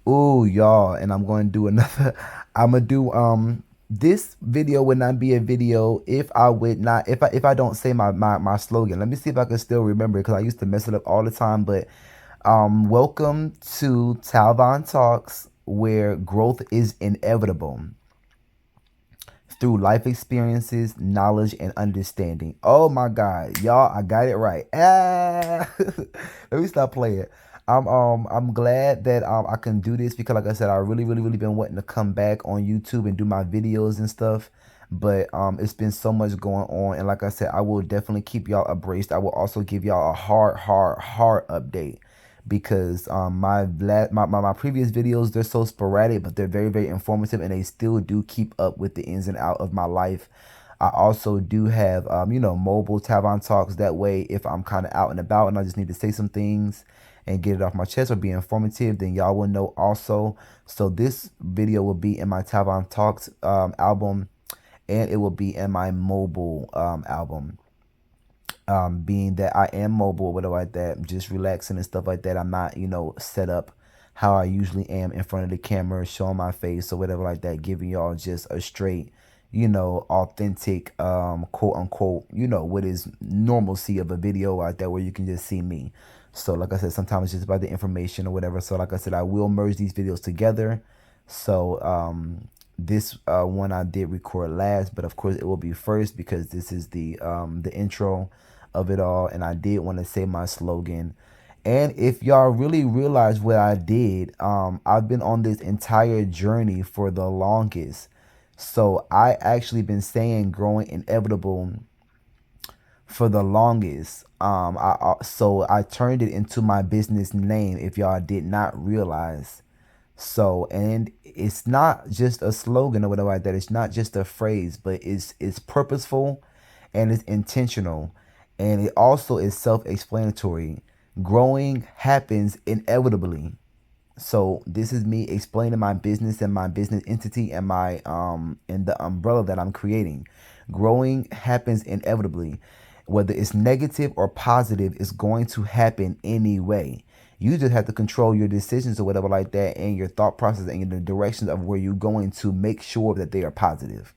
Ooh, y'all, and I'm going to do another. I'm gonna do this video would not be a video if I would not if I don't say my slogan. Let me see if I can still remember it because I used to mess it up all the time. But welcome to Talvon Talks, where growth is inevitable through life experiences, knowledge, and understanding. Oh my God, y'all, I got it right. Ah, let me stop playing. I'm glad that I can do this because, like I said, I really been wanting to come back on YouTube and do my videos and stuff. But it's been so much going on, and like I said, I will definitely keep y'all abreast. I will also give y'all a hard update because my previous videos, they're so sporadic, but they're very informative, and they still do keep up with the ins and out of my life. I also do have mobile Tavon Talks. That way, if I'm kind of out and about and I just need to say some things and get it off my chest or be informative, then y'all will know also. So this video will be in my Tavon Talks album, and it will be in my mobile album. Being that I am mobile or whatever like that, just relaxing and stuff like that. I'm not, set up how I usually am in front of the camera, showing my face or whatever like that, giving y'all just a straight, authentic, quote unquote, what is normalcy of a video out there where you can just see me. So like I said, sometimes it's just about the information or whatever. So like I said, I will merge these videos together. So this one I did record last, but of course it will be first because this is the intro of it all, and I did want to say my slogan. And if y'all really realize what I did, I've been on this entire journey for the longest. So I actually been saying growing inevitable for the longest. So I turned it into my business name if y'all did not realize. So, and it's not just a slogan or whatever like that. It's not just a phrase, but it's purposeful and it's intentional. And it also is self-explanatory. Growing happens inevitably. So this is me explaining my business and my business entity and my and the umbrella that I'm creating. Growing happens inevitably. Whether it's negative or positive, it's going to happen anyway. You just have to control your decisions or whatever like that, and your thought process and the directions of where you're going to make sure that they are positive.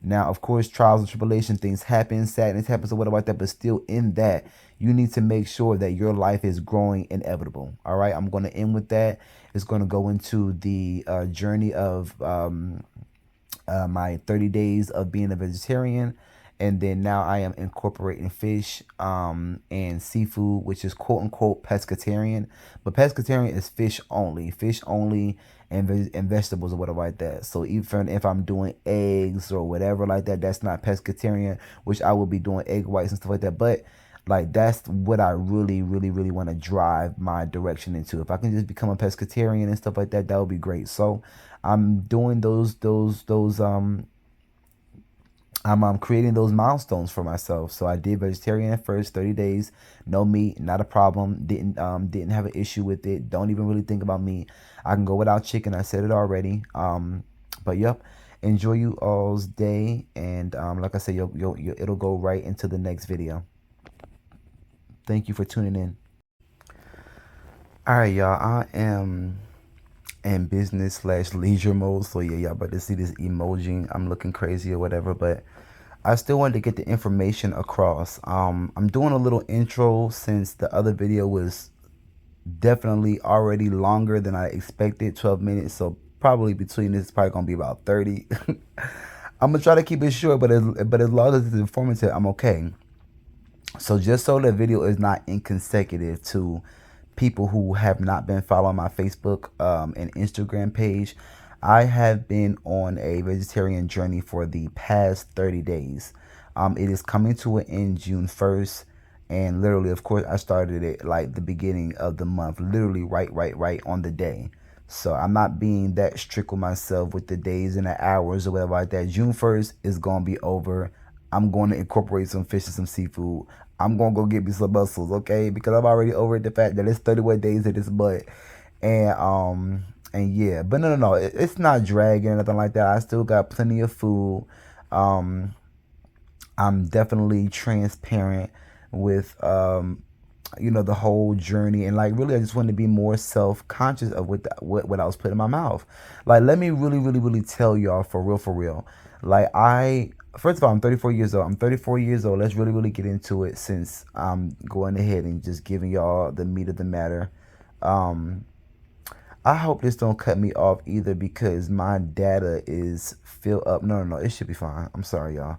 Now, of course, trials and tribulation, things happen, sadness happens or whatever like that, but still in that, you need to make sure that your life is growing inevitable. All right, I'm going to end with that. It's going to go into the journey of my 30 days of being a vegetarian. And then now I am incorporating fish and seafood, which is quote unquote pescatarian. But pescatarian is fish only, and vegetables or whatever like that. So even if I'm doing eggs or whatever like that, that's not pescatarian, which I will be doing egg whites and stuff like that. But like that's what I really want to drive my direction into. If I can just become a pescatarian and stuff like that, that would be great. So I'm doing those I'm creating those milestones for myself. So I did vegetarian at first, 30 days, no meat, not a problem. Didn't have an issue with it. Don't even really think about meat. I can go without chicken. I said it already. But yep. Enjoy you all's day, and like I said, it'll go right into the next video. Thank you for tuning in. All right, y'all. I am in business slash leisure mode. So yeah, y'all about to see this emoji. I'm looking crazy or whatever, but I still wanted to get the information across. I'm doing a little intro since the other video was definitely already longer than I expected, 12 minutes. So probably between this, it's probably gonna be about 30. I'm gonna try to keep it short, but as long as it's informative, I'm okay. So just so the video is not inconsecutive to people who have not been following my Facebook and Instagram page, I have been on a vegetarian journey for the past 30 days. It is coming to an end June 1st. And literally, of course, I started it like the beginning of the month, literally right on the day. So I'm not being that strict with myself with the days and the hours or whatever like that. June 1st is going to be over. I'm going to incorporate some fish and some seafood. I'm going to go get me some mussels, okay? Because I'm already over the fact that it's 31 days of this butt. And yeah, but no. It's not dragging or nothing like that. I still got plenty of food. Um, I'm definitely transparent with the whole journey. And like really I just wanted to be more self-conscious of what I was putting in my mouth. Like let me really really really tell y'all for real. Like I first of all, I'm 34 years old. I'm 34 years old. Let's really really get into it since I'm going ahead and just giving y'all the meat of the matter. Um I hope this don't cut me off either because my data is filled up. No, no, no, it should be fine. I'm sorry, y'all.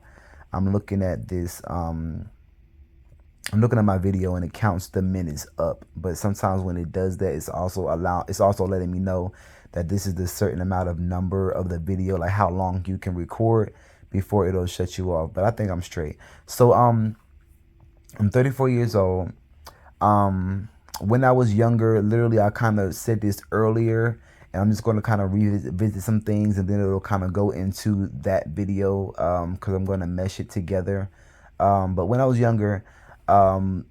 I'm looking at this. I'm looking at my video and it counts the minutes up. But sometimes when it does that, it's also letting me know that this is the certain amount of number of the video, like how long you can record before it'll shut you off. But I think I'm straight. So I'm 34 years old. When I was younger, literally I kind of said this earlier, and I'm just going to kind of revisit some things, and then it'll kind of go into that video because I'm going to mesh it together. But when I was younger, um,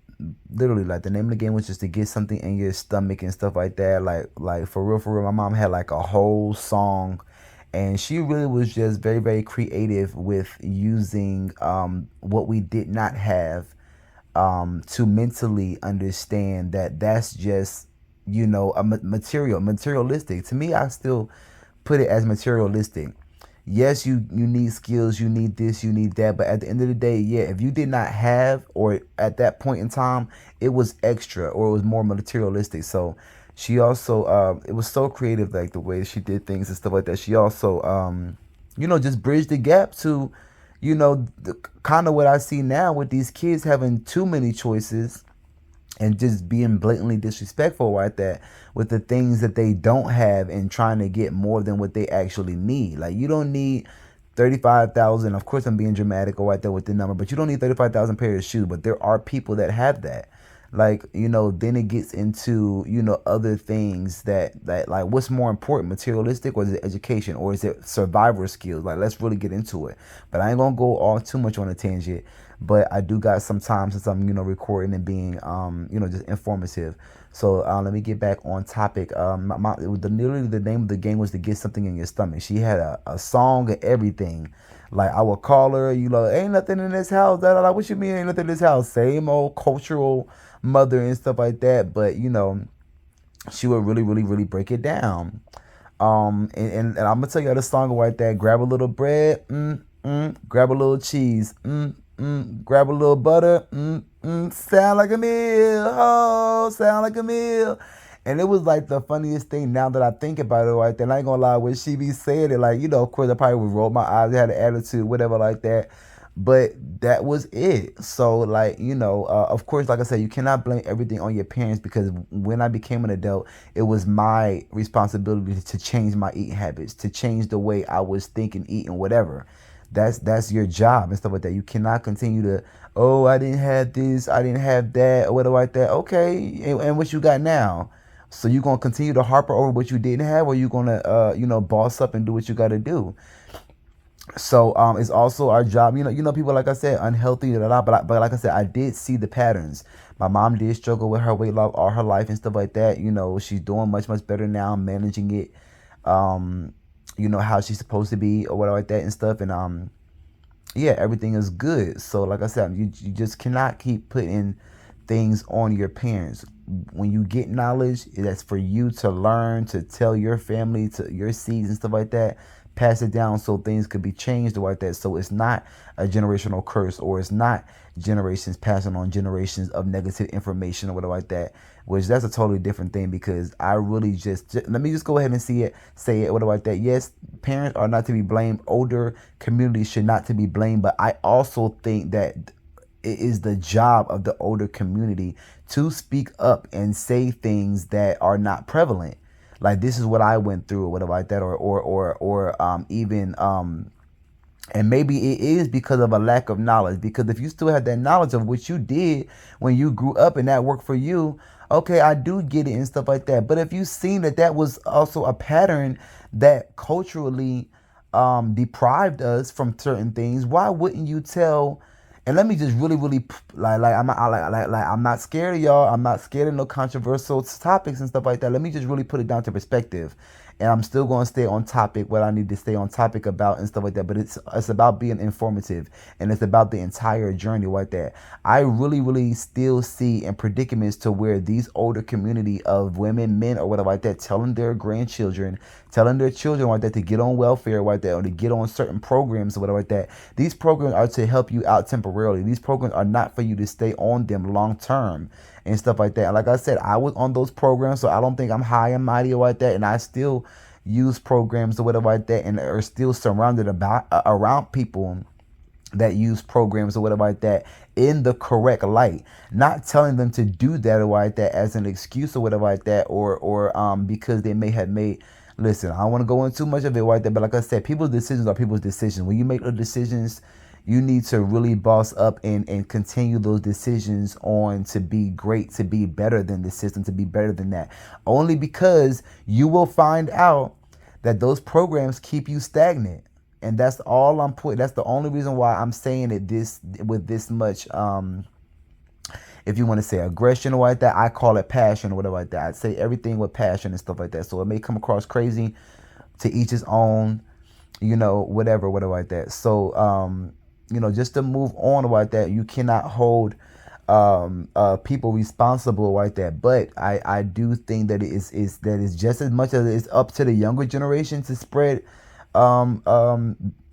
literally like the name of the game was just to get something in your stomach and stuff like that. Like for real, my mom had like a whole song, and she really was just very very creative with using what we did not have to mentally understand that that's just a materialistic. To me, I still put it as materialistic. Yes, you need skills, you need this, you need that, but at the end of the day, yeah, if you did not have, or at that point in time it was extra or it was more materialistic. So she also it was so creative, like the way she did things and stuff like that. She also just bridged the gap to the kind of what I see now with these kids having too many choices and just being blatantly disrespectful like that with the things that they don't have and trying to get more than what they actually need. Like you don't need 35,000. Of course I'm being dramatic or right there with the number, but you don't need 35,000 pairs of shoes. But there are people that have that. Like, then it gets into, other things that like what's more important, materialistic, or is it education, or is it survivor skills? Like let's really get into it. But I ain't gonna go all too much on a tangent. But I do got some time since I'm, recording and being just informative. So let me get back on topic. Literally the name of the game was to get something in your stomach. She had a song and everything. Like I would call her, ain't nothing in this house. Da, da, da. What you mean ain't nothing in this house? Same old cultural mother and stuff like that. But she would really, really, really break it down. And I'm gonna tell you the song right there. Grab a little bread, grab a little cheese, grab a little butter, sound like a meal, oh, sound like a meal. And it was like the funniest thing now that I think about it right there. And I ain't gonna lie, when she be saying it, like, of course I probably would roll my eyes, had an attitude, whatever like that. But that was it. So like, of course, like I said, you cannot blame everything on your parents, because when I became an adult, it was my responsibility to change my eating habits, to change the way I was thinking, eating, whatever. That's your job and stuff like that. You cannot continue to, oh, I didn't have this, I didn't have that, or whatever like that. Okay, and what you got now? So you gonna continue to harper over what you didn't have, or you gonna boss up and do what you gotta do? So it's also our job. People, like I said, unhealthy, but like I said, I did see the patterns. My mom did struggle with her weight loss all her life and stuff like that. She's doing much much better now, managing it. How she's supposed to be or whatever like that and stuff. And yeah, everything is good. So like I said, you just cannot keep putting things on your parents. When you get knowledge, that's for you to learn, to tell your family, to your seeds and stuff like that. Pass it down so things could be changed like that. So it's not a generational curse, or it's not generations passing on generations of negative information or whatever like that. Which that's a totally different thing, because I really just let me just go ahead and say it whatever like that. Yes, parents are not to be blamed. Older communities should not to be blamed. But I also think that it is the job of the older community to speak up and say things that are not prevalent. Like, this is what I went through or whatever like that, or even and maybe it is because of a lack of knowledge. Because if you still have that knowledge of what you did when you grew up and that worked for you, okay, I do get it and stuff like that. But if you've seen that was also a pattern that culturally deprived us from certain things, why wouldn't you tell? And let me just really, really I'm not scared of y'all. I'm not scared of no controversial topics and stuff like that. Let me just really put it down to perspective. And I'm still going to stay on topic, what I need to stay on topic about and stuff like that. But it's about being informative, and it's about the entire journey like that. I really still see in predicaments to where these older community of women, men, or whatever like that, telling their grandchildren, telling their children like that to get on welfare like that, or to get on certain programs or whatever like that. These programs are to help you out temporarily. These programs are not for you to stay on them long term and stuff like that. And like I said, I was on those programs, so I don't think I'm high and mighty like that. And I still use programs or whatever like that, and are still surrounded around people that use programs or whatever like that in the correct light. Not telling them to do that or like that as an excuse or whatever like that, or because they may have made. Listen, I don't want to go into too much of it like that, but like I said, people's decisions are people's decisions. When you make the decisions, you need to really boss up and continue those decisions on to be great, to be better than the system, to be better than that. Only because you will find out that those programs keep you stagnant. And that's all I'm putting. That's the only reason why I'm saying it this with this much. If you want to say aggression or like that, I call it passion or whatever like that. I'd say everything with passion and stuff like that. So it may come across crazy, to each his own, whatever like that. So just to move on like that, you cannot hold people responsible like that. But I do think that is just as much as it's up to the younger generation to spread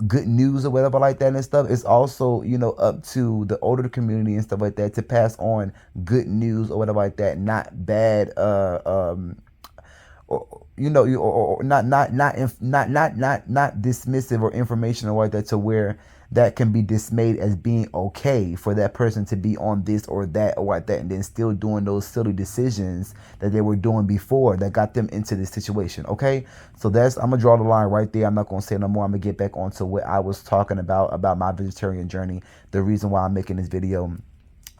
good news or whatever like that and stuff. It's also up to the older community and stuff like that to pass on good news or whatever like that, not bad or not dismissive or information or like that, to where that can be dismayed as being okay for that person to be on this or that or like that, and then still doing those silly decisions that they were doing before that got them into this situation. Okay, so I'm gonna draw the line right there. I'm not gonna say no more. I'm gonna get back onto what I was talking about my vegetarian journey, the reason why I'm making this video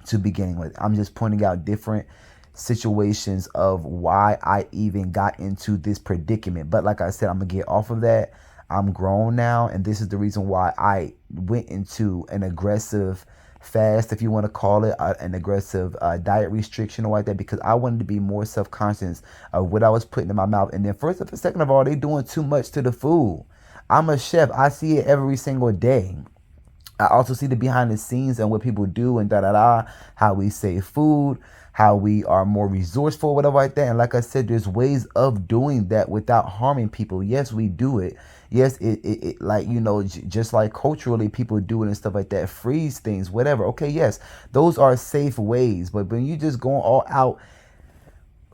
to begin with. I'm just pointing out different situations of why I even got into this predicament. But like I said, I'm gonna get off of that. I'm grown now, and this is the reason why I went into an aggressive fast, if you want to call it, an aggressive diet restriction or like that, because I wanted to be more self-conscious of what I was putting in my mouth. And then second of all, they doing too much to the food. I'm a chef. I see it every single day. I also see the behind the scenes and what people do and how we save food, how we are more resourceful, whatever like that. And like I said, there's ways of doing that without harming people. Yes, we do it. Yes, it like, just like culturally people do it and stuff like that, freeze things, whatever. Okay, yes, those are safe ways. But when you just going all out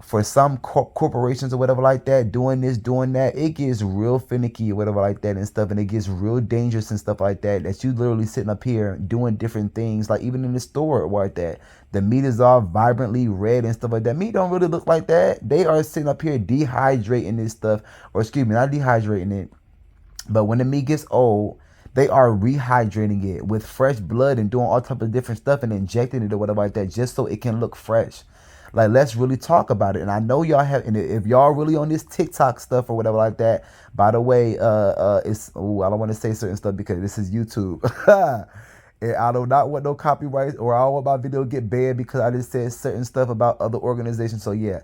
for some corporations or whatever like that, doing this, doing that, it gets real finicky or whatever like that and stuff, and it gets real dangerous and stuff like that. That you literally sitting up here doing different things, like even in the store or like that, the meat is all vibrantly red and stuff like that. Meat don't really look like that. They are sitting up here dehydrating this stuff, or excuse me, not dehydrating it, but when the meat gets old, they are rehydrating it with fresh blood and doing all type of different stuff and injecting it or whatever like that, just so it can look fresh. Like, let's really talk about it. And I know y'all have, and if y'all really on this TikTok stuff or whatever like that, by the way, I don't want to say certain stuff because this is YouTube. And I do not want no copyrights, or I don't want my video to get banned because I just said certain stuff about other organizations. So yeah.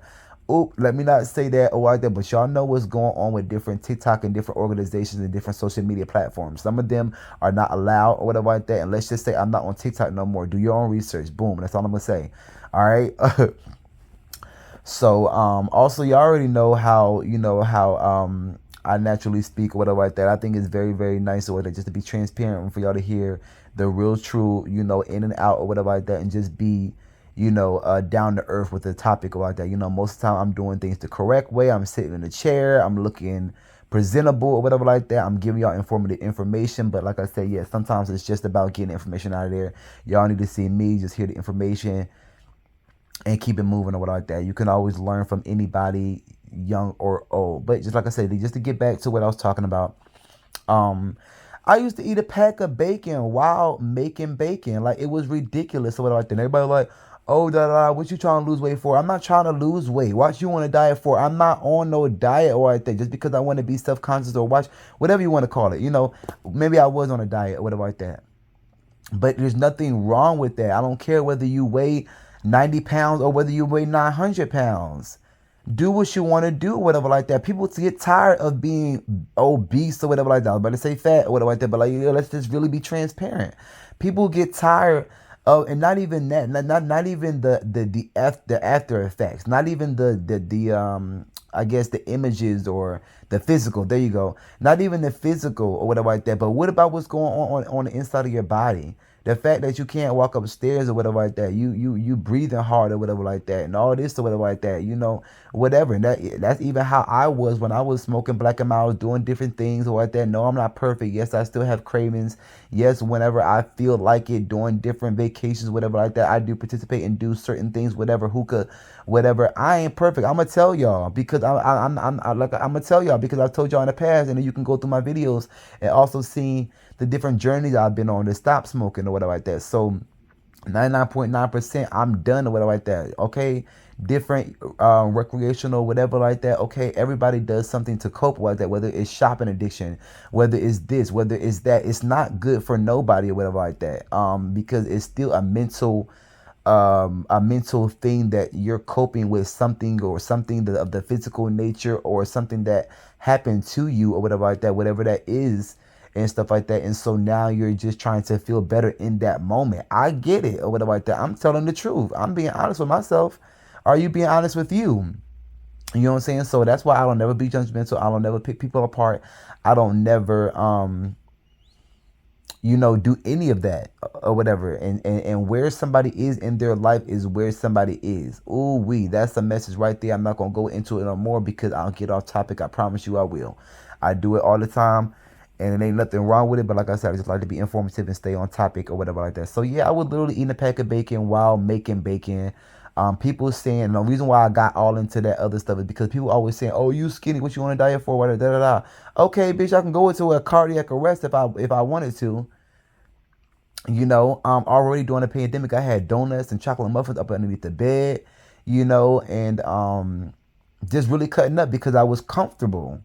Let me not say that or like that, but y'all know what's going on with different TikTok and different organizations and different social media platforms. Some of them are not allowed or whatever like that. And let's just say I'm not on TikTok no more. Do your own research. Boom. That's all I'm gonna say. All right. So also y'all already know how I naturally speak or whatever like that. I think it's very, very nice or that, just to be transparent and for y'all to hear the real true, in and out or whatever like that, and just be down to earth with the topic like that. Most of the time I'm doing things the correct way. I'm sitting in a chair. I'm looking presentable or whatever like that. I'm giving y'all informative information. But like I said, yeah, sometimes it's just about getting information out of there. Y'all need to see me, just hear the information and keep it moving or whatever like that. You can always learn from anybody, young or old. But just like I said, just to get back to what I was talking about, I used to eat a pack of bacon while making bacon. Like, it was ridiculous or whatever like that. And everybody like, oh, what you trying to lose weight for? I'm not trying to lose weight. What you want to diet for? I'm not on no diet or like that. Just because I want to be self-conscious or watch, whatever you want to call it. Maybe I was on a diet or whatever like that. But there's nothing wrong with that. I don't care whether you weigh 90 pounds or whether you weigh 900 pounds. Do what you want to do, whatever like that. People get tired of being obese or whatever like that. I was about to say fat or whatever like that, but like, let's just really be transparent. People get tired of, and not even that, not even the after effects, not even the I guess the images or the physical. There you go. Not even the physical or whatever like that. But what about what's going on the inside of your body? The fact that you can't walk upstairs or whatever like that, you breathing hard or whatever like that, and all this or whatever like that, whatever. And that's even how I was when I was smoking Black and Miles, doing different things or like that. No, I'm not perfect. Yes, I still have cravings. Yes, whenever I feel like it, during different vacations, whatever like that, I do participate and do certain things, whatever, hookah, whatever. I ain't perfect. I'm gonna tell y'all because I'm gonna tell y'all because I've told y'all in the past, and then you can go through my videos and also see the different journeys I've been on to stop smoking or whatever like that. So 99.9% I'm done or whatever like that. Okay. Different recreational whatever like that. Okay, everybody does something to cope with that, whether it's shopping addiction, whether it's this, whether it's that. It's not good for nobody or whatever like that. Because it's still a mental thing that you're coping with something or something of the physical nature or something that happened to you or whatever like that, whatever that is and stuff like that. And so now you're just trying to feel better in that moment. I get it or whatever like that. I'm telling the truth. I'm being honest with myself. Are you being honest with you? You know what I'm saying? So that's why I don't never be judgmental. I don't never pick people apart. I don't never do any of that or whatever. And where somebody is in their life is where somebody is. Ooh wee, that's a message right there. I'm not gonna go into it no more because I'll get off topic. I promise you I will. I do it all the time. And it ain't nothing wrong with it, but like I said, I just like to be informative and stay on topic or whatever like that. So yeah, I would literally eat a pack of bacon while making bacon. People saying, and the reason why I got all into that other stuff is because people always saying, "Oh, you skinny? What you on a diet for?" Whatever, da da da. Okay, bitch, I can go into a cardiac arrest if I wanted to. Already during the pandemic, I had donuts and chocolate muffins up underneath the bed, and just really cutting up because I was comfortable.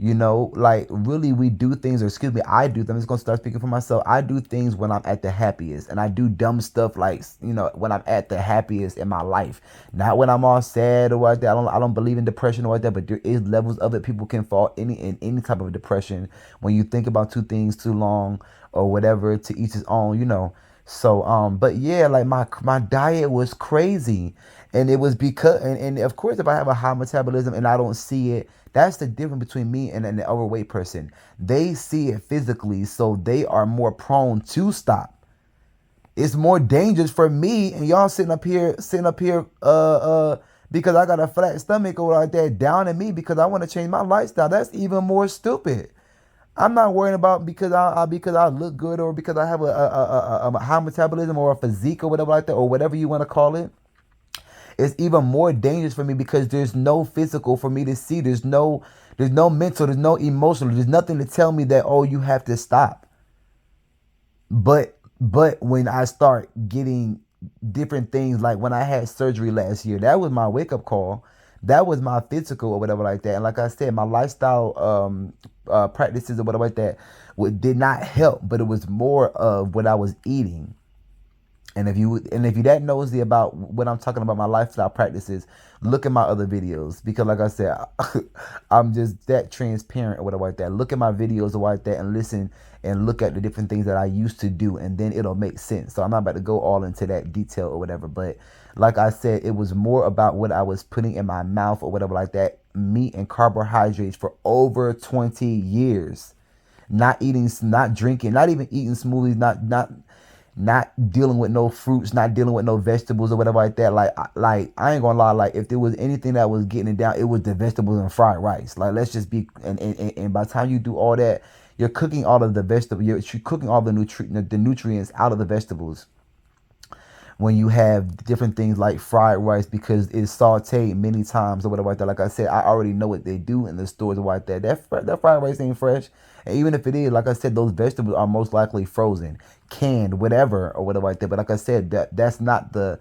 Like really we do things, or excuse me, I do them. I'm just gonna start speaking for myself. I do things when I'm at the happiest, and I do dumb stuff like when I'm at the happiest in my life, not when I'm all sad or like that. I don't believe in depression or like that, but there is levels of it. People can fall in any type of depression when you think about two things too long or whatever. To each his own. So but yeah, like my diet was crazy, and it was because and of course if I have a high metabolism and I don't see it, that's the difference between me and an overweight person. They see it physically, so they are more prone to stop. It's more dangerous for me and y'all sitting up here, because I got a flat stomach or like that, down at me because I want to change my lifestyle. That's even more stupid. I'm not worrying about because I look good or because I have a high metabolism or a physique or whatever like that or whatever you want to call it. It's even more dangerous for me because there's no physical for me to see. There's no mental, there's no emotional, there's nothing to tell me that, oh, you have to stop. But when I start getting different things, like when I had surgery last year, that was my wake up call. That was my physical or whatever like that. And like I said, my lifestyle practices or whatever like that did not help, but it was more of what I was eating. And if you that nosy about what I'm talking about, my lifestyle practices, look at my other videos because, like I said, I'm just that transparent or whatever like that. Look at my videos or like that and listen and look at the different things that I used to do, and then it'll make sense. So I'm not about to go all into that detail or whatever, but like I said, it was more about what I was putting in my mouth or whatever like that, meat and carbohydrates for over 20 years. Not eating, not drinking, not even eating smoothies, not dealing with no fruits, not dealing with no vegetables or whatever like that. Like I ain't gonna lie, like if there was anything that was getting it down, it was the vegetables and fried rice. Like let's just be and by the time you do all that, you're cooking all of the vegetables, you're cooking all the nutrients out of the vegetables. When you have different things like fried rice, because it's sauteed many times or whatever like that. Like I said, I already know what they do in the stores or like that. That fried rice ain't fresh. And even if it is, like I said, those vegetables are most likely frozen, canned, whatever or whatever like that. But like I said, that's not the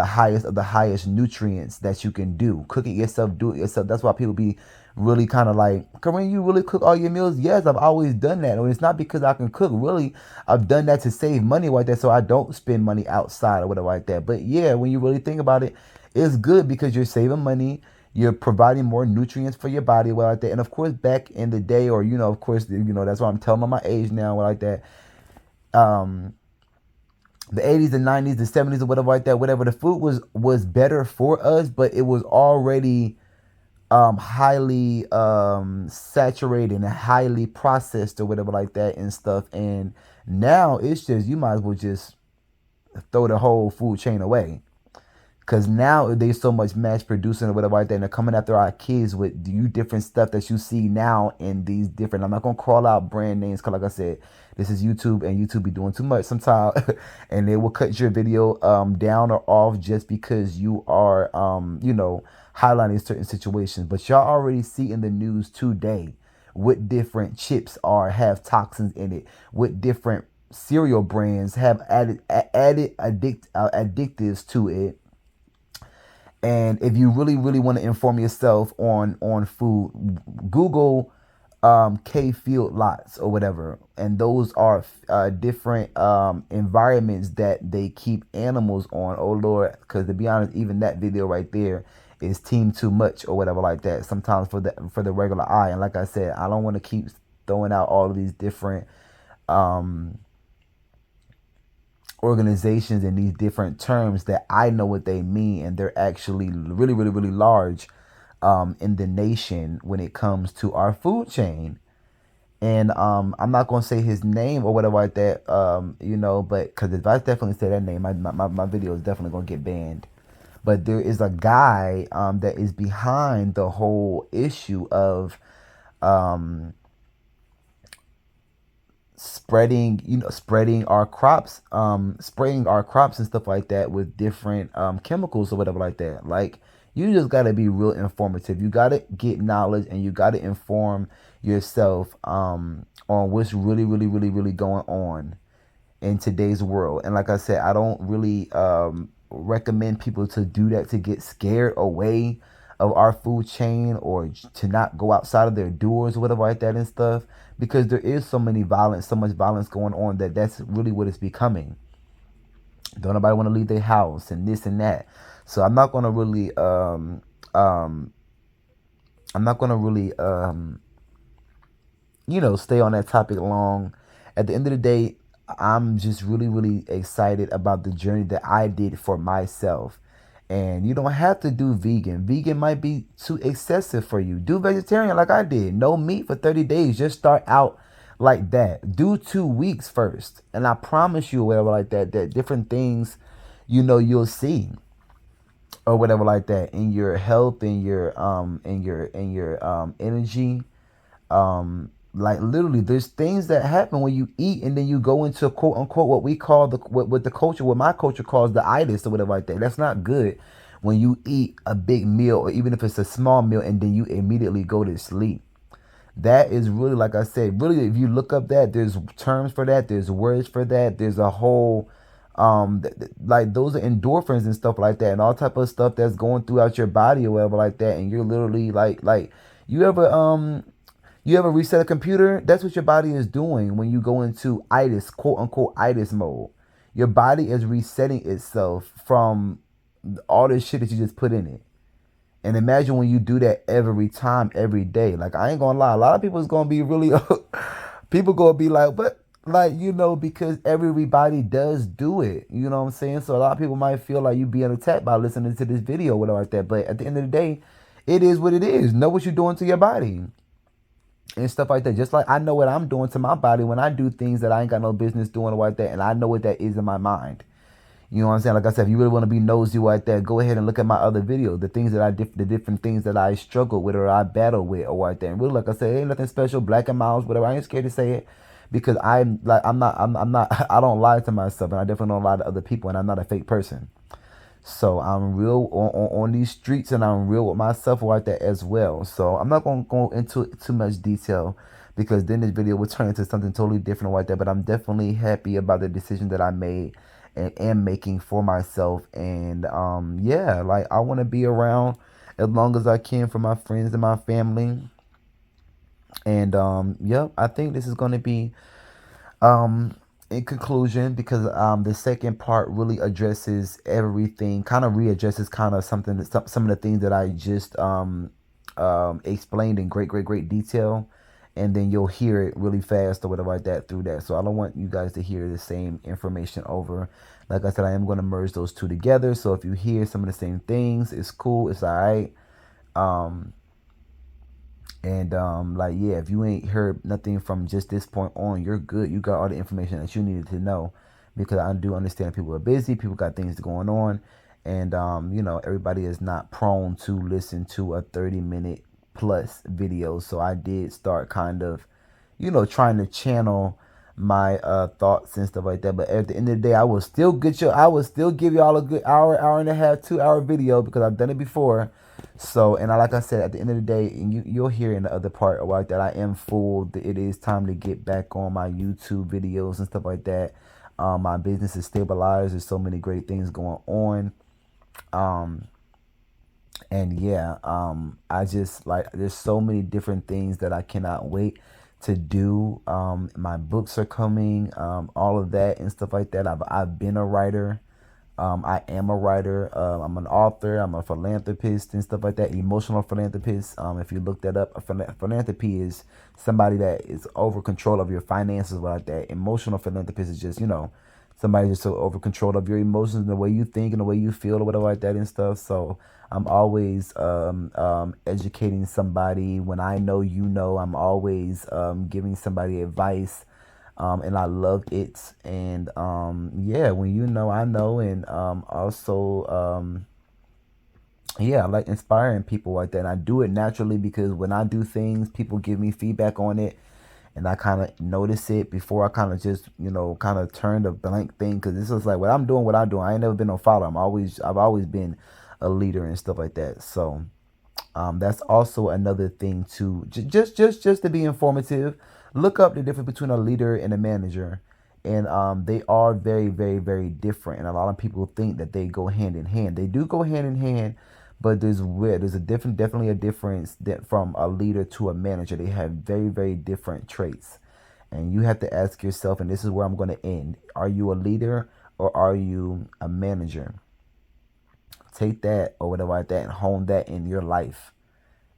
highest of the highest nutrients that you can do. Cook it yourself, do it yourself. That's why people be really kind of like, Kareem, you really cook all your meals? Yes, I've always done that. And it's not because I can cook. Really, I've done that to save money like that, so I don't spend money outside or whatever like that. But yeah, when you really think about it, It's good because you're saving money. You're providing more nutrients for your body, well, like that. And of course, back in the day, or of course, that's why I'm telling them my age now, like that. Um, the 80s, the 90s, the 70s, or whatever like that. Whatever, the food was better for us, but it was already highly saturated and highly processed or whatever like that and stuff. And now it's just, you might as well just throw the whole food chain away. Cause now there's so much mass producing or whatever like that, and they're coming after our kids with different stuff that you see now in these different. I'm not gonna call out brand names, cause like I said, this is YouTube, and YouTube be doing too much sometimes, and they will cut your video down or off just because you are highlighting certain situations. But y'all already see in the news today what different chips have toxins in it, what different cereal brands have added addictives to it. And if you really, really want to inform yourself on food, Google K field lots or whatever, and those are different environments that they keep animals on. Oh Lord, because to be honest, even that video right there is team too much or whatever like that. Sometimes for the regular eye, and like I said, I don't want to keep throwing out all of these different um organizations and these different terms that I know what they mean, and they're actually really, really, really large in the nation when it comes to our food chain. And I'm not gonna say his name or whatever like that, but because if I definitely say that name, my video is definitely gonna get banned. But there is a guy that is behind the whole issue of um, spreading our crops, spraying our crops and stuff like that with different chemicals or whatever like that. Like, you just got to be real informative. You got to get knowledge, and you got to inform yourself on what's really, really, really, really going on in today's world. And like I said, I don't really recommend people to do that, to get scared away of our food chain, or to not go outside of their doors or whatever like that and stuff, because there is so much violence going on, that's really what it's becoming. Don't nobody want to leave their house and this and that. So I'm not gonna really stay on that topic long. At the end of the day, I'm just really, really excited about the journey that I did for myself. And you don't have to do vegan. Vegan might be too excessive for you. Do vegetarian like I did. No meat for 30 days. Just start out like that. Do 2 weeks first. And I promise you, whatever like that different things, you'll see or whatever like that in your health, in your energy. Like, literally, there's things that happen when you eat, and then you go into quote unquote what we call what the culture, what my culture calls the itis or whatever like that. That's not good when you eat a big meal, or even if it's a small meal, and then you immediately go to sleep. That is really, like I said, really, if you look up that, there's terms for that, there's words for that, there's a whole like, those are endorphins and stuff like that, and all type of stuff that's going throughout your body or whatever like that, and you're literally like you ever reset a computer? That's what your body is doing when you go into itis, quote unquote itis mode. Your body is resetting itself from all this shit that you just put in it. And imagine when you do that every time, every day. Like, I ain't gonna lie, a lot of people is gonna be really people gonna be like, but like, because everybody does do it. You know what I'm saying? So a lot of people might feel like you being attacked by listening to this video or whatever like that. But at the end of the day, it is what it is. Know what you're doing to your body and stuff like that. Just like I know what I'm doing to my body when I do things that I ain't got no business doing like that, and I know what that is in my mind. You know what I'm saying? Like I said, if you really want to be nosy like that, go ahead and look at my other videos, the things that the different things that I struggle with or I battle with or like that. And really, like I said, ain't nothing special, black and miles, whatever. I ain't scared to say it, because I'm not, I don't lie to myself, and I definitely don't lie to other people, and I'm not a fake person. So I'm real on these streets, and I'm real with myself like that as well. So I'm not going to go into too much detail, because then this video will turn into something totally different like that. But I'm definitely happy about the decision that I made and am making for myself. And yeah, like, I want to be around as long as I can for my friends and my family. And yep, I think this is going to be um in conclusion, because the second part really addresses everything, kind of readdresses kind of some of the things that I just explained in great detail, and then you'll hear it really fast or whatever like that through that. So I don't want you guys to hear the same information over. Like I said, I am going to merge those two together. So if you hear some of the same things, it's cool. It's all right. Um, and like yeah, if you ain't heard nothing from just this point on, you're good. You got all the information that you needed to know, because I do understand people are busy, people got things going on, and everybody is not prone to listen to a 30-minute plus video. So I did start kind of, trying to channel my thoughts and stuff like that. But at the end of the day, I will still give y'all a good hour and a half, 2 hour video, because I've done it before. So, and like I said, at the end of the day, and you'll hear in the other part about that, I am full. It is time to get back on my YouTube videos and stuff like that. My business is stabilized. There's so many great things going on. Um, and yeah, I just like, there's so many different things that I cannot wait to do. My books are coming, all of that and stuff like that. I've been a writer. I am a writer. I'm an author. I'm a philanthropist and stuff like that. Emotional philanthropist. If you look that up, philanthropy is somebody that is over control of your finances, like that. Emotional philanthropist is just, somebody just so over control of your emotions and the way you think and the way you feel or whatever like that and stuff. So I'm always educating somebody. When I know, I'm always giving somebody advice. And I love it. And yeah, when I know. And also, yeah, I like inspiring people like that. And I do it naturally, because when I do things, people give me feedback on it, and I kind of notice it before I kind of just, kind of turn the blank thing. Because this is like what I'm doing. I ain't never been no follower. I've always been a leader and stuff like that. So that's also another thing to just to be informative. Look up the difference between a leader and a manager, and they are very different. And a lot of people think that they go hand in hand. They do go hand in hand, but definitely a difference that from a leader to a manager. They have very different traits, and you have to ask yourself. And this is where I'm going to end: are you a leader or are you a manager? Take that or whatever like that and hone that in your life.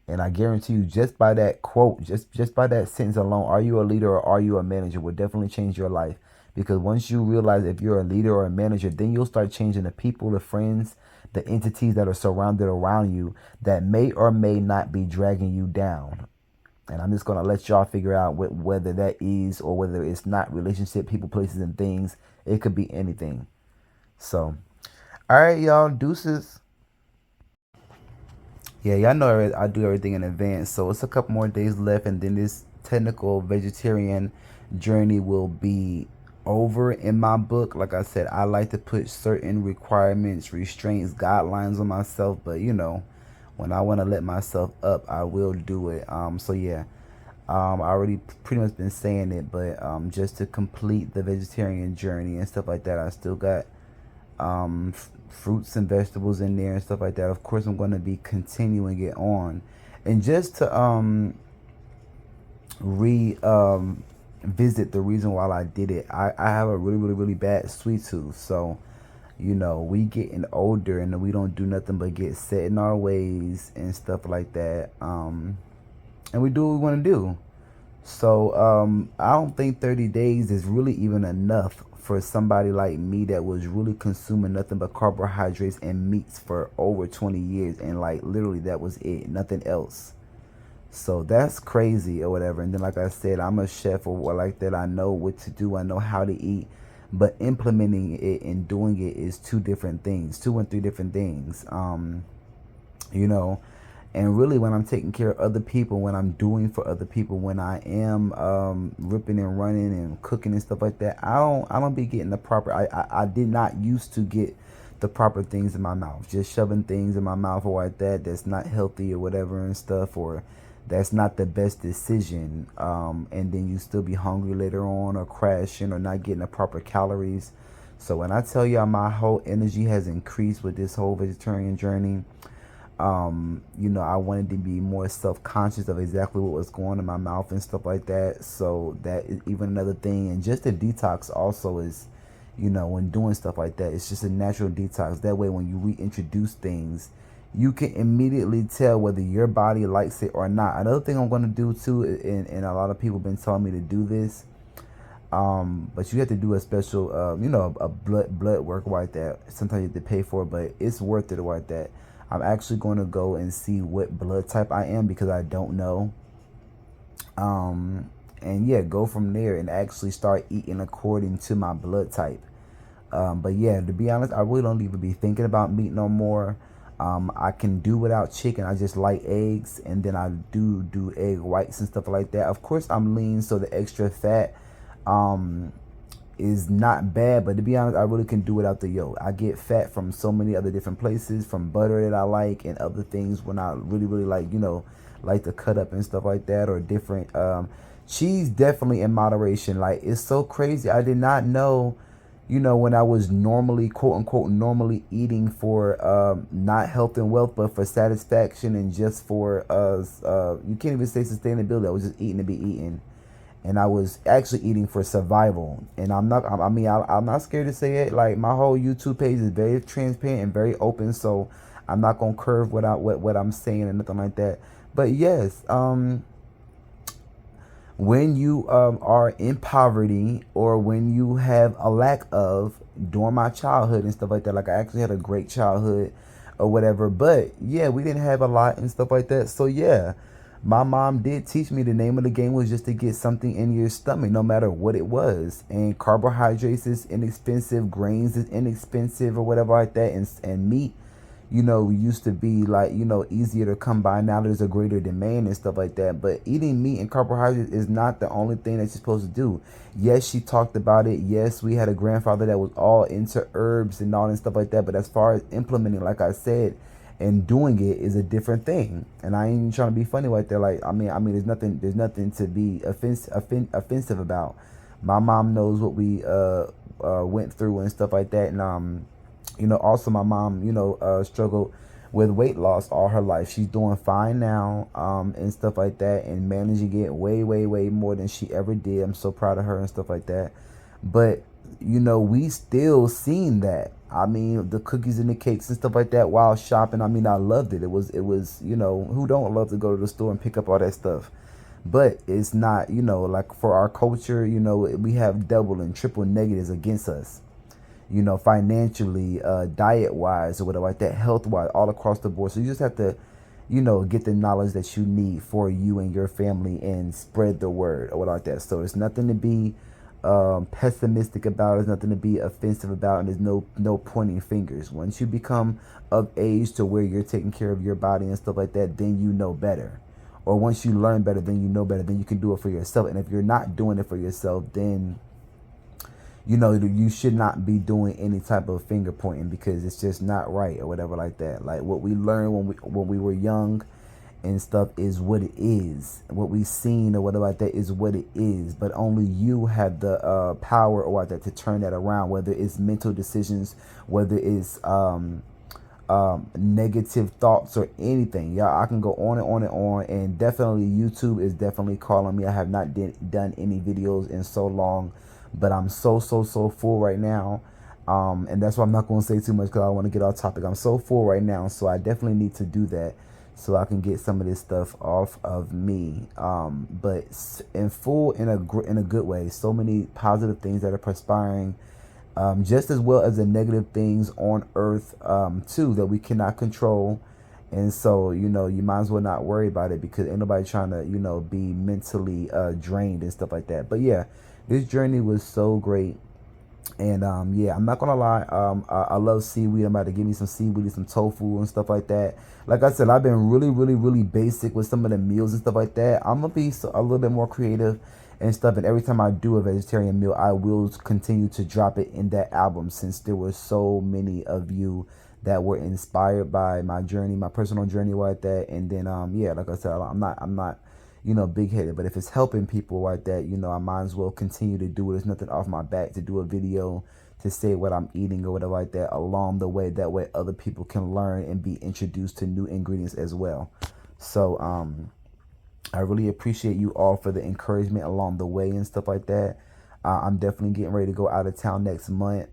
And I guarantee you, just by that quote, just by that sentence alone, are you a leader or are you a manager, will definitely change your life. Because once you realize if you're a leader or a manager, then you'll start changing the people, the friends, the entities that are surrounded around you that may or may not be dragging you down. And I'm just going to let y'all figure out whether that is or whether it's not relationship, people, places, and things. It could be anything. So, all right, y'all, deuces. Yeah, y'all know I do everything in advance, so it's a couple more days left, and then this technical vegetarian journey will be over in my book. Like I said, I like to put certain requirements, restraints, guidelines on myself, but when I want to let myself up, I will do it. So yeah, I already pretty much been saying it, but just to complete the vegetarian journey and stuff like that, I still got fruits and vegetables in there and stuff like that. Of course, I'm going to be continuing it on, and just to re visit the reason why I did it. I have a really bad sweet tooth, so we getting older and we don't do nothing but get set in our ways and stuff like that. And we do what we want to do. So I don't think 30 days is really even enough for somebody like me that was really consuming nothing but carbohydrates and meats for over 20 years. And like literally that was it, nothing else. So that's crazy or whatever. And then like I said, I'm a chef or like that. I know what to do. I know how to eat. But implementing it and doing it is two different things, 2 and 3 different things. You know, and really when I'm taking care of other people, when I'm doing for other people, when I am ripping and running and cooking and stuff like that, I don't be getting the proper, I did not used to get the proper things in my mouth, just shoving things in my mouth or like that that's not healthy or whatever and stuff, or that's not the best decision, and then you still be hungry later on or crashing or not getting the proper calories. So when I tell y'all my whole energy has increased with this whole vegetarian journey, You know, I wanted to be more self-conscious of exactly what was going in my mouth and stuff like that. So that is even another thing. And just the detox also is, you know, when doing stuff like that, it's just a natural detox. That way, when you reintroduce things, you can immediately tell whether your body likes it or not. Another thing I'm going to do too, and a lot of people have been telling me to do this, but you have to do a special, you know, a blood work like that. Sometimes you have to pay for it, but it's worth it like that. I'm actually going to go and see what blood type I am because I don't know. And yeah, go from there and actually start eating according to my blood type. But yeah, to be honest, I really don't even be thinking about meat no more. I can do without chicken. I just like eggs, and then I do egg whites and stuff like that. Of course, I'm lean, so the extra fat um, is not bad. But to be honest, I really can do without the yolk. I get fat from so many other different places, from butter that I like and other things when I really like, you know, like to cut up and stuff like that, or different cheese. Definitely in moderation. Like, it's so crazy. I did not know, you know, when I was normally, quote unquote, normally eating for not health and wealth, but for satisfaction and just for you can't even say sustainability. I was just eating to be eating, and I was actually eating for survival. And I'm not. I mean, I'm not scared to say it. Like, my whole YouTube page is very transparent and very open, so I'm not gonna curve what I'm saying and nothing like that. But yes, when you are in poverty, or when you have a lack of, during my childhood and stuff like that, like I actually had a great childhood or whatever, but yeah, we didn't have a lot and stuff like that. So yeah, my mom did teach me the name of the game was just to get something in your stomach, no matter what it was. And carbohydrates is inexpensive, grains is inexpensive or whatever like that, and meat, you know, used to be like, you know, easier to come by. Now there's a greater demand and stuff like that. But eating meat and carbohydrates is not the only thing that you're supposed to do. Yes, she talked about it. Yes, we had a grandfather that was all into herbs and all and stuff like that. But as far as implementing, like I said, and doing it is a different thing. And I ain't even trying to be funny like that. Like, I mean, there's nothing to be offensive about. My mom knows what we went through and stuff like that. And you know, also my mom, you know, struggled with weight loss all her life. She's doing fine now, and stuff like that, and managing it way more than she ever did. I'm so proud of her and stuff like that. But you know, we still seen that. I mean, the cookies and the cakes and stuff like that while shopping. I mean, I loved it. It was, you know, who don't love to go to the store and pick up all that stuff? But it's not, you know, like for our culture, you know, we have double and triple negatives against us, you know, financially, diet wise or whatever like that, health wise, all across the board. So you just have to, you know, get the knowledge that you need for you and your family and spread the word or whatever like that. So it's nothing to be pessimistic about. There's nothing to be offensive about, and there's no pointing fingers. Once you become of age to where you're taking care of your body and stuff like that, then you know better. Or once you learn better, then you know better. Then you can do it for yourself. And if you're not doing it for yourself, then you know, you should not be doing any type of finger pointing, because it's just not right or whatever like that. Like, what we learned when we were young and stuff is what it is. What we seen or whatever like that is what it is. But only you have the power or what that to turn that around. Whether it's mental decisions, whether it's negative thoughts or anything. Yeah, I can go on and on and on. And definitely YouTube is definitely calling me. I have not done any videos in so long, but I'm so full right now. And that's why I'm not going to say too much, because I want to get off topic. I'm so full right now, so I definitely need to do that so I can get some of this stuff off of me. But in full, in a good way. So many positive things that are perspiring, just as well as the negative things on earth, too, that we cannot control. And so, you know, you might as well not worry about it, because ain't nobody trying to, you know, be mentally drained and stuff like that. But yeah, this journey was so great. And yeah, I'm not gonna lie, I love seaweed. I'm about to give me some seaweed and some tofu and stuff like that. Like I said, I've been really basic with some of the meals and stuff like that. I'm gonna be a little bit more creative and stuff, and every time I do a vegetarian meal, I will continue to drop it in that album, since there were so many of you that were inspired by my journey, my personal journey like that. And then yeah, like I said, I'm not, you know, big headed, but if it's helping people like that, you know, I might as well continue to do it. There's nothing off my back to do a video to say what I'm eating or whatever like that along the way. That way other people can learn and be introduced to new ingredients as well. So I really appreciate you all for the encouragement along the way and stuff like that. I'm definitely getting ready to go out of town next month.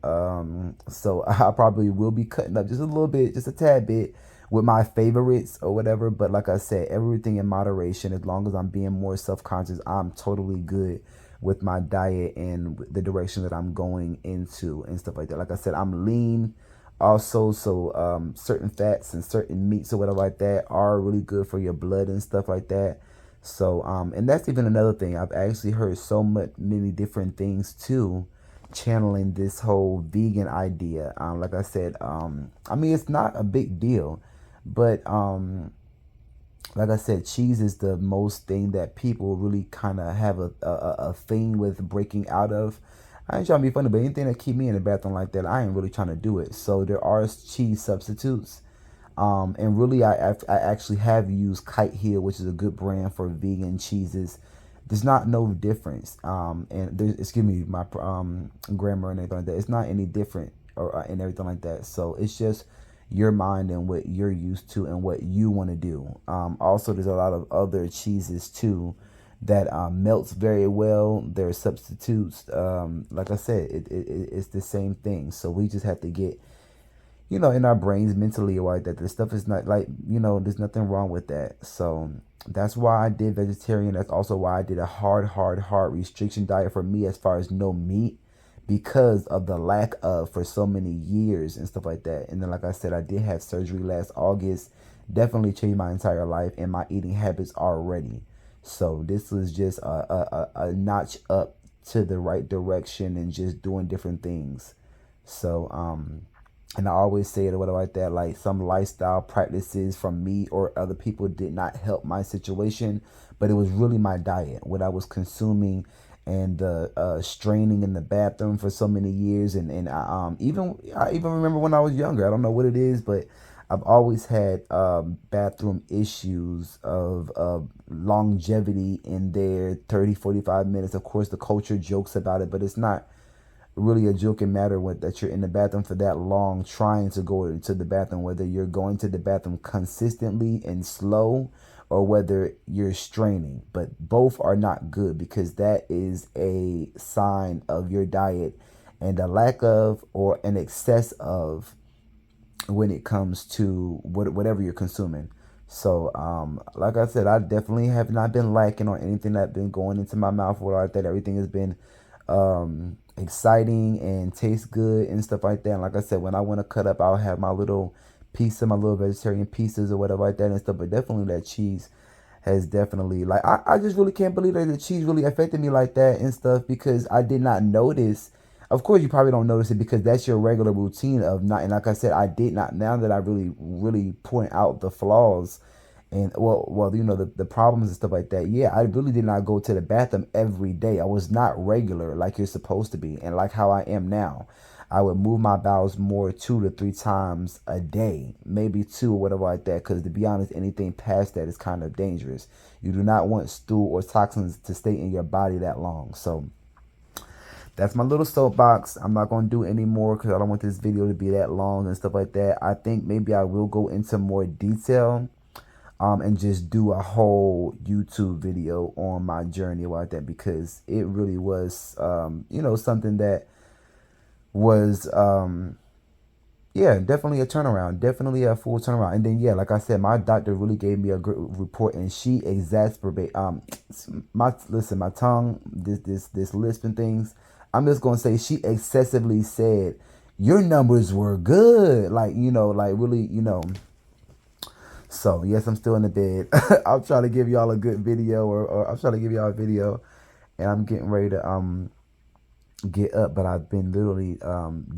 So I probably will be cutting up just a little bit, just a tad bit with my favorites or whatever. But like I said, everything in moderation. As long as I'm being more self-conscious, I'm totally good with my diet and the direction that I'm going into and stuff like that. Like I said, I'm lean also, so certain fats and certain meats or whatever like that are really good for your blood and stuff like that. So and that's even another thing. I've actually heard so many different things too, channeling this whole vegan idea. Like I said, I mean, it's not a big deal, but like I said, cheese is the most thing that people really kind of have a thing with breaking out of. I ain't trying to be funny, but anything that keep me in the bathroom like that, I ain't really trying to do it. So there are cheese substitutes. And really, I actually have used Kite Hill, which is a good brand for vegan cheeses. There's not no difference. And there's, excuse me, my grammar and everything like that. It's not any different or and everything like that. So it's just your mind and what you're used to and what you want to do. Also, there's a lot of other cheeses too that melts very well. There are substitutes. Like I said, it's the same thing. So we just have to get, you know, in our brains mentally or like that. This stuff is not like, you know, there's nothing wrong with that. So that's why I did vegetarian. That's also why I did a hard restriction diet for me as far as no meat, because of the lack of for so many years and stuff like that. And then, like I said, I did have surgery last August. Definitely changed my entire life and my eating habits already. So this was just a notch up to the right direction and just doing different things. So, and I always say it or whatever like that, like some lifestyle practices from me or other people did not help my situation, but it was really my diet, what I was consuming, and the straining in the bathroom for so many years, and I even remember when I was younger. I don't know what it is, but I've always had bathroom issues of longevity in there, 30, 45 minutes. Of course, the culture jokes about it, but it's not really a joking matter with that you're in the bathroom for that long trying to go into the bathroom, whether you're going to the bathroom consistently and slow or whether you're straining. But both are not good, because that is a sign of your diet and a lack of or an excess of when it comes to whatever you're consuming. So like I said, I definitely have not been lacking on anything that's been going into my mouth or like that. Everything has been exciting and tastes good and stuff like that. And like I said, when I want to cut up, I'll have my little piece of my little vegetarian pieces or whatever like that and stuff. But definitely that cheese has definitely, like, I just really can't believe that the cheese really affected me like that and stuff, because I did not notice. Of course, you probably don't notice it because that's your regular routine of not. And like I said, I did not. Now that I really point out the flaws and you know, the problems and stuff like that. Yeah, I really did not go to the bathroom every day. I was not regular like you're supposed to be, and like how I am now. I would move my bowels more 2 to 3 times a day, maybe two or whatever like that. Because to be honest, anything past that is kind of dangerous. You do not want stool or toxins to stay in your body that long. So that's my little soapbox. I'm not going to do any more because I don't want this video to be that long and stuff like that. I think maybe I will go into more detail and just do a whole YouTube video on my journey like that, because it really was, you know, something that was, yeah, definitely a turnaround, definitely a full turnaround. And then, yeah, like I said, my doctor really gave me a good report, and she exacerbate, my tongue, this lisp and things. I'm just gonna say she excessively said your numbers were good, like, you know, like really, you know. So yes, I'm still in the bed. I'm trying to give y'all a good video, or I'm trying to give y'all a video, and I'm getting ready to get up. But I've been literally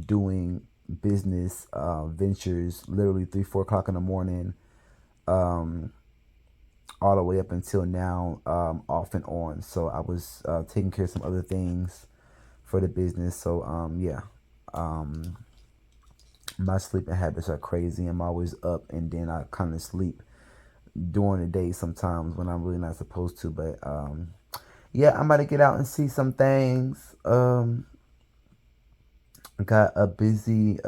doing business ventures literally 3, 4 o'clock in the morning, all the way up until now, off and on. So I was taking care of some other things for the business. So yeah, my sleeping habits are crazy. I'm always up, and then I kind of sleep during the day sometimes when I'm really not supposed to. But yeah, I'm about to get out and see some things. got a busy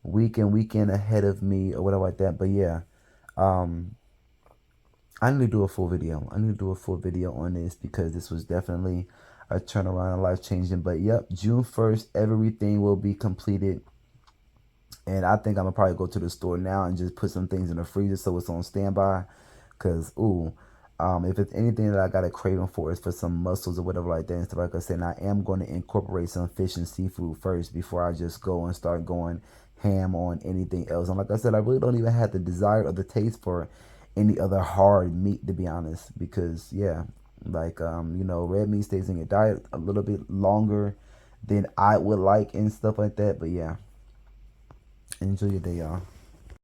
weekend ahead of me or whatever like that. But yeah, um, I need to do a full video. I need to do a full video on this because this was definitely a turnaround and life changing. But yep, June 1st, everything will be completed. And I think I'm gonna probably go to the store now and just put some things in the freezer so it's on standby. Cause ooh, if it's anything that I got a craving for, is for some mussels or whatever like that and stuff like I said. And I am going to incorporate some fish and seafood first before I just go and start going ham on anything else. And like I said, I really don't even have the desire or the taste for any other hard meat, to be honest. Because yeah, like red meat stays in your diet a little bit longer than I would like and stuff like that. But yeah, enjoy your day, y'all.